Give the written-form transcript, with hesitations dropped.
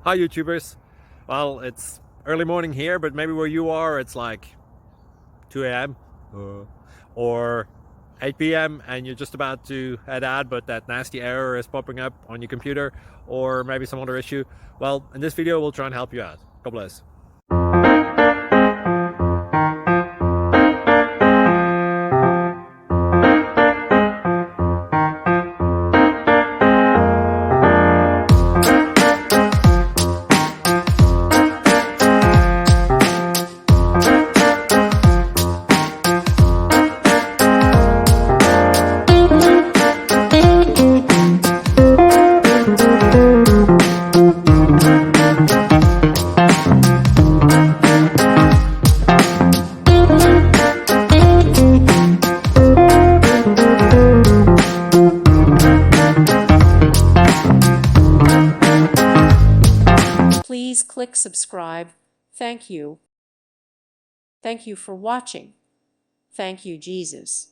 Hi YouTubers. Well, it's early morning here, but maybe where you are it's like 2 a.m. Or 8 p.m. and you're just about to head out, but that nasty error is popping up on your computer, or maybe some other issue. Well, in this video we'll try and help you out. God bless. Please click subscribe. Thank you. Thank you for watching. Thank you, Jesus.